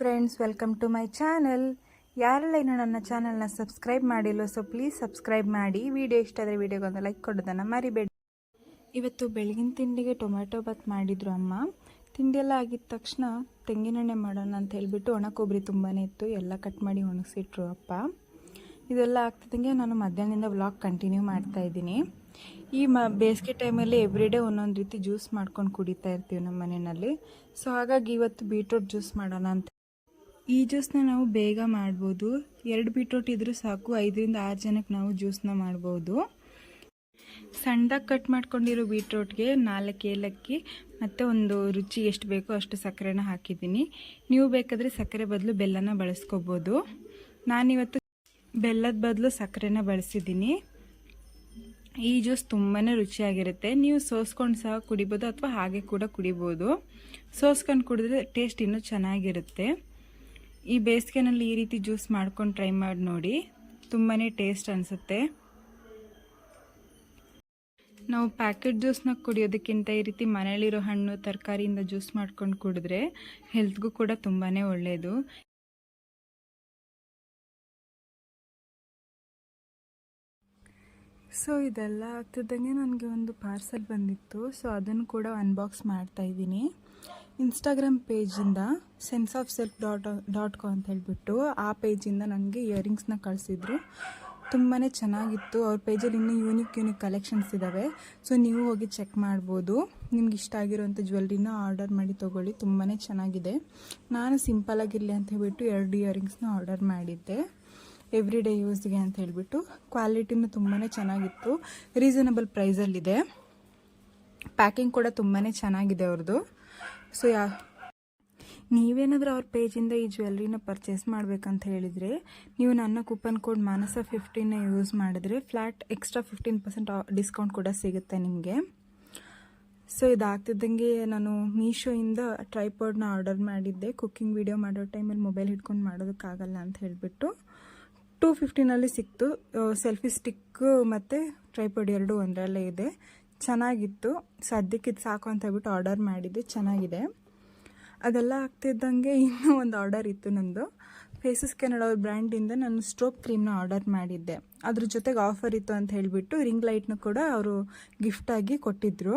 Friends, welcome to my channel. ಯಾರೆಲ್ಲ ಇನ್ನೂ ನನ್ನ ಚಾನಲ್ನ ಸಬ್ಸ್ಕ್ರೈಬ್ ಮಾಡಿಲ್ಲ, ಸೊ ಪ್ಲೀಸ್ ಸಬ್ಸ್ಕ್ರೈಬ್ ಮಾಡಿ. ವಿಡಿಯೋ ಇಷ್ಟ ಆದರೆ ವಿಡಿಯೋಗೊಂದು ಲೈಕ್ ಕೊಡೋದನ್ನು ಮರಿಬೇಡಿ. ಇವತ್ತು ಬೆಳಗಿನ ತಿಂಡಿಗೆ ಟೊಮೆಟೊ ಬಾತ್ ಮಾಡಿದ್ರು ಅಮ್ಮ. ತಿಂಡಿ ಎಲ್ಲ ಆಗಿದ ತಕ್ಷಣ ತೆಂಗಿನೆಣ್ಣೆ ಮಾಡೋಣ ಅಂತ ಹೇಳಿಬಿಟ್ಟು ಒಣ ಕೊಬ್ಬರಿ ತುಂಬಾ ಇತ್ತು, ಎಲ್ಲ ಕಟ್ ಮಾಡಿ ಒಣಗಿಸಿಟ್ರು ಅಪ್ಪ. ಇದೆಲ್ಲ ಆಗ್ತಿದ್ದಂಗೆ ನಾನು ಮಧ್ಯಾಹ್ನದಿಂದ ವ್ಲಾಗ್ ಕಂಟಿನ್ಯೂ ಮಾಡ್ತಾಯಿದ್ದೀನಿ. ಈ ಬೇಸಿಗೆ ಟೈಮಲ್ಲಿ ಎವ್ರಿಡೇ ಒಂದೊಂದು ರೀತಿ ಜ್ಯೂಸ್ ಮಾಡ್ಕೊಂಡು ಕುಡಿತಾ ಇರ್ತೀವಿ ನಮ್ಮ ಮನೆಯಲ್ಲಿ. ಸೊ ಹಾಗಾಗಿ ಇವತ್ತು ಬೀಟ್ರೂಟ್ ಜ್ಯೂಸ್ ಮಾಡೋಣ ಅಂತ. ಈ ಜ್ಯೂಸನ್ನ ನಾವು ಬೇಗ ಮಾಡ್ಬೋದು. 2 ಬೀಟ್ರೂಟ್ ಇದ್ರೂ ಸಾಕು, 5 ರಿಂದ 6 ಜನಕ್ಕೆ ನಾವು ಜ್ಯೂಸನ್ನ ಮಾಡ್ಬೋದು. ಸಣ್ಣದಾಗಿ ಕಟ್ ಮಾಡ್ಕೊಂಡಿರೋ ಬೀಟ್ರೂಟ್ಗೆ 4 ಏಲಕ್ಕಿ ಮತ್ತು ಒಂದು ರುಚಿ ಎಷ್ಟು ಬೇಕೋ ಅಷ್ಟು ಸಕ್ಕರೆನ ಹಾಕಿದ್ದೀನಿ. ನೀವು ಬೇಕಾದರೆ ಸಕ್ಕರೆ ಬದಲು ಬೆಲ್ಲನ ಬಳಸ್ಕೋಬೋದು. ನಾನಿವತ್ತು ಬೆಲ್ಲದ ಬದಲು ಸಕ್ಕರೆನ ಬಳಸಿದ್ದೀನಿ. ಈ ಜ್ಯೂಸ್ ತುಂಬಾ ರುಚಿಯಾಗಿರುತ್ತೆ. ನೀವು ಸೋಸ್ಕೊಂಡು ಸಹ ಕುಡಿಬೋದು ಅಥವಾ ಹಾಗೆ ಕೂಡ ಕುಡಿಬೋದು. ಸೋಸ್ಕೊಂಡು ಕುಡಿದ್ರೆ ಟೇಸ್ಟ್ ಇನ್ನೂ ಚೆನ್ನಾಗಿರುತ್ತೆ. ಈ ಬೇಸಿಗೆನಲ್ಲಿ ಈ ರೀತಿ ಜ್ಯೂಸ್ ಮಾಡ್ಕೊಂಡು ಟ್ರೈ ಮಾಡಿ ನೋಡಿ, ತುಂಬಾ ಟೇಸ್ಟ್ ಅನಿಸುತ್ತೆ. ನಾವು ಪ್ಯಾಕೆಟ್ ಜ್ಯೂಸ್ನ ಕುಡಿಯೋದಕ್ಕಿಂತ ಈ ರೀತಿ ಮನೆಯಲ್ಲಿರೋ ಹಣ್ಣು ತರಕಾರಿಯಿಂದ ಜ್ಯೂಸ್ ಮಾಡ್ಕೊಂಡು ಕುಡಿದ್ರೆ ಹೆಲ್ತ್ಗೂ ಕೂಡ ತುಂಬಾ ಒಳ್ಳೆಯದು. ಸೊ ಇದೆಲ್ಲ ಆಗ್ತಿದ್ದಂಗೆ ನನಗೆ ಒಂದು ಪಾರ್ಸೆಲ್ ಬಂದಿತ್ತು. ಸೊ ಅದನ್ನು ಕೂಡ ಅನ್ಬಾಕ್ಸ್ ಮಾಡ್ತಾಯಿದ್ದೀನಿ. ಇನ್ಸ್ಟಾಗ್ರಾಮ್ ಪೇಜಿಂದ senseofself.com ಅಂತ ಹೇಳಿಬಿಟ್ಟು ಆ ಪೇಜಿಂದ ನನಗೆ ಇಯರಿಂಗ್ಸ್ನ ಕಳಿಸಿದ್ರು. ತುಂಬಾ ಚೆನ್ನಾಗಿತ್ತು. ಅವ್ರ ಪೇಜಲ್ಲಿ ಇನ್ನೂ ಯೂನಿಕ್ ಕಲೆಕ್ಷನ್ಸ್ ಇದ್ದಾವೆ. ಸೊ ನೀವು ಹೋಗಿ ಚೆಕ್ ಮಾಡ್ಬೋದು. ನಿಮ್ಗೆ ಇಷ್ಟ ಆಗಿರೋಂಥ ಜ್ಯುವೆಲ್ರಿನ ಆರ್ಡರ್ ಮಾಡಿ ತೊಗೊಳ್ಳಿ, ತುಂಬಾ ಚೆನ್ನಾಗಿದೆ. ನಾನು ಸಿಂಪಲಾಗಿರಲಿ ಅಂತ ಹೇಳ್ಬಿಟ್ಟು 2 ಇಯರಿಂಗ್ಸ್ನ ಆರ್ಡರ್ ಮಾಡಿದ್ದೆ, ಎವ್ರಿ ಡೇ ಯೂಸ್ಗೆ ಅಂತ ಹೇಳಿಬಿಟ್ಟು. ಕ್ವಾಲಿಟಿನೂ ತುಂಬಾ ಚೆನ್ನಾಗಿತ್ತು, ರೀಸನಬಲ್ ಪ್ರೈಸಲ್ಲಿದೆ. ಪ್ಯಾಕಿಂಗ್ ಕೂಡ ತುಂಬಾ ಚೆನ್ನಾಗಿದೆ ಅವ್ರದ್ದು. ಸೊ ನೀವೇನಾದರೂ ಅವ್ರ ಪೇಜಿಂದ ಈ ಜ್ಯುವೆಲ್ರಿನ ಪರ್ಚೇಸ್ ಮಾಡಬೇಕಂತ ಹೇಳಿದರೆ ನೀವು ನನ್ನ ಕೂಪನ್ ಕೋಡ್ ಮಾನಸ 15ನ ಯೂಸ್ ಮಾಡಿದ್ರೆ ಫ್ಲ್ಯಾಟ್ ಎಕ್ಸ್ಟ್ರಾ 15% ಡಿಸ್ಕೌಂಟ್ ಕೂಡ ಸಿಗುತ್ತೆ ನಿಮಗೆ. ಸೊ ಇದಾಗ್ತಿದ್ದಂಗೆ ನಾನು ಮೀಶೋಯಿಂದ ಟ್ರೈಪಾಡ್ನ ಆರ್ಡರ್ ಮಾಡಿದ್ದೆ. ಕುಕ್ಕಿಂಗ್ ವಿಡಿಯೋ ಮಾಡೋ ಟೈಮಲ್ಲಿ ಮೊಬೈಲ್ ಹಿಡ್ಕೊಂಡು ಮಾಡೋದಕ್ಕಾಗಲ್ಲ ಅಂತ ಹೇಳಿಬಿಟ್ಟು 250ನಲ್ಲಿ ಸಿಕ್ತು. ಸೆಲ್ಫಿ ಸ್ಟಿಕ್ಕು ಮತ್ತು ಟ್ರೈಪಾಡ್ 2 ಒಂದರಲ್ಲೇ ಇದೆ. ಚೆನ್ನಾಗಿತ್ತು. ಸದ್ಯಕ್ಕೆ ಇದು ಸಾಕು ಅಂತ ಹೇಳ್ಬಿಟ್ಟು ಆರ್ಡರ್ ಮಾಡಿದ್ದೆ, ಚೆನ್ನಾಗಿದೆ. ಅದೆಲ್ಲ ಆಗ್ತಿದ್ದಂಗೆ ಇನ್ನೂ ಒಂದು ಆರ್ಡರ್ ಇತ್ತು ನಂದು. ಫೇಸಸ್ ಕೆನಡಾ ಅವ್ರ ಬ್ರ್ಯಾಂಡಿಂದ ನಾನು ಸ್ಟ್ರೋಬ್ ಕ್ರೀಮ್ನ ಆರ್ಡರ್ ಮಾಡಿದ್ದೆ. ಅದ್ರ ಜೊತೆಗೆ ಆಫರ್ ಇತ್ತು ಅಂತ ಹೇಳಿಬಿಟ್ಟು ರಿಂಗ್ ಲೈಟ್ನ ಕೂಡ ಅವರು ಗಿಫ್ಟಾಗಿ ಕೊಟ್ಟಿದ್ದರು.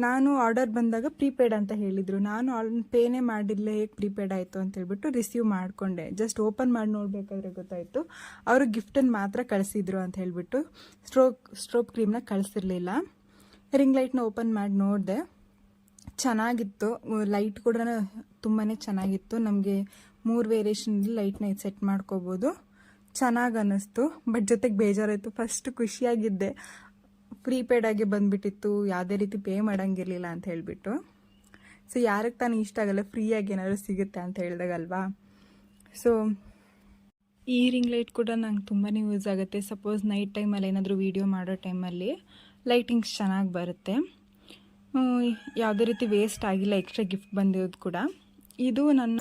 ನಾನು ಆರ್ಡರ್ ಬಂದಾಗ ಪ್ರೀಪೇಡ್ ಅಂತ ಹೇಳಿದರು. ನಾನು ಪೇನೇ ಮಾಡಿಲ್ಲ, ಹೇಗೆ ಪ್ರೀಪೇಡ್ ಆಯಿತು ಅಂತ ಹೇಳ್ಬಿಟ್ಟು ರಿಸೀವ್ ಮಾಡಿಕೊಂಡೆ. ಜಸ್ಟ್ ಓಪನ್ ಮಾಡಿ ನೋಡಬೇಕಾದ್ರೆ ಗೊತ್ತಾಯಿತು ಅವರು ಗಿಫ್ಟನ್ನು ಮಾತ್ರ ಕಳಿಸಿದ್ರು ಅಂತ ಹೇಳಿಬಿಟ್ಟು ಸ್ಟ್ರೋಬ್ ಕ್ರೀಮ್ನ ಕಳಿಸಿರಲಿಲ್ಲ. ರಿಂಗ್ ಲೈಟ್ನ ಓಪನ್ ಮಾಡಿ ನೋಡಿದೆ, ಚೆನ್ನಾಗಿತ್ತು. ಲೈಟ್ ಕೂಡ ತುಂಬಾ ಚೆನ್ನಾಗಿತ್ತು. ನಮಗೆ 3 ವೇರಿಯೇಷನಲ್ಲಿ ಲೈಟ್ನ ಸೆಟ್ ಮಾಡ್ಕೋಬೋದು. ಚೆನ್ನಾಗಿ ಅನ್ನಿಸ್ತು. ಬಟ್ ಜೊತೆಗೆ ಬೇಜಾರಾಯಿತು. ಫಸ್ಟ್ ಖುಷಿಯಾಗಿದ್ದೆ, ಪ್ರೀಪೇಡಾಗಿ ಬಂದುಬಿಟ್ಟಿತ್ತು, ಯಾವುದೇ ರೀತಿ ಪೇ ಮಾಡೋಂಗಿರಲಿಲ್ಲ ಅಂತ ಹೇಳಿಬಿಟ್ಟು. ಸೊ ಯಾರಿಗೆ ತಾನು ಇಷ್ಟ ಆಗಲ್ಲ ಫ್ರೀಯಾಗಿ ಏನಾದರೂ ಸಿಗುತ್ತೆ ಅಂತ ಹೇಳಿದಾಗಲ್ವಾ. ಸೊ ಈ ರಿಂಗ್ ಲೈಟ್ ಕೂಡ ನಂಗೆ ತುಂಬಾ ಯೂಸ್ ಆಗುತ್ತೆ. ಸಪೋಸ್ ನೈಟ್ ಟೈಮಲ್ಲಿ ಏನಾದರೂ ವೀಡಿಯೋ ಮಾಡೋ ಟೈಮಲ್ಲಿ ಲೈಟಿಂಗ್ಸ್ ಚೆನ್ನಾಗಿ ಬರುತ್ತೆ. ಯಾವುದೇ ರೀತಿ ವೇಸ್ಟ್ ಆಗಿಲ್ಲ, ಎಕ್ಸ್ಟ್ರಾ ಗಿಫ್ಟ್ ಬಂದಿರೋದು ಕೂಡ. ಇದು ನನ್ನ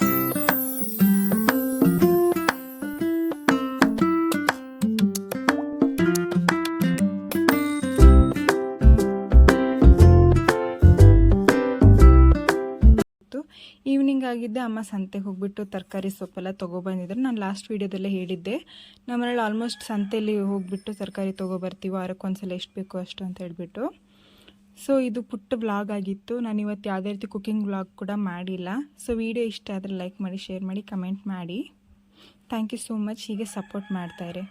ಈವ್ನಿಂಗ್ ಆಗಿದ್ದೆ. ಅಮ್ಮ ಸಂತೆಗೆ ಹೋಗ್ಬಿಟ್ಟು ತರಕಾರಿ ಸೊಪ್ಪೆಲ್ಲ ತೊಗೊಬಂದಿದ್ರು. ನಾನು ಲಾಸ್ಟ್ ವೀಡಿಯೋದಲ್ಲೇ ಹೇಳಿದ್ದೆ, ನಮ್ಮನೇಲಿ ಆಲ್ಮೋಸ್ಟ್ ಸಂತೆಯಲ್ಲಿ ಹೋಗ್ಬಿಟ್ಟು ತರಕಾರಿ ತೊಗೊಬರ್ತೀವಿ, ವಾರಕ್ಕೊಂದ್ಸಲ ಎಷ್ಟು ಬೇಕೋ ಅಷ್ಟು ಅಂತ ಹೇಳ್ಬಿಟ್ಟು. ಸೊ ಇದು ಪುಟ್ಟ ವ್ಲಾಗ್ ಆಗಿತ್ತು. ನಾನು ಇವತ್ತು ಯಾವುದೇ ರೀತಿ ಕುಕ್ಕಿಂಗ್ ವ್ಲಾಗ್ ಕೂಡ ಮಾಡಿಲ್ಲ. ಸೊ ವಿಡಿಯೋ ಇಷ್ಟ ಆದರೆ ಲೈಕ್ ಮಾಡಿ, ಶೇರ್ ಮಾಡಿ, ಕಮೆಂಟ್ ಮಾಡಿ. Thank you so much. ಹೀಗೆ ಸಪೋರ್ಟ್ ಮಾಡ್ತಾಯಿರಿ.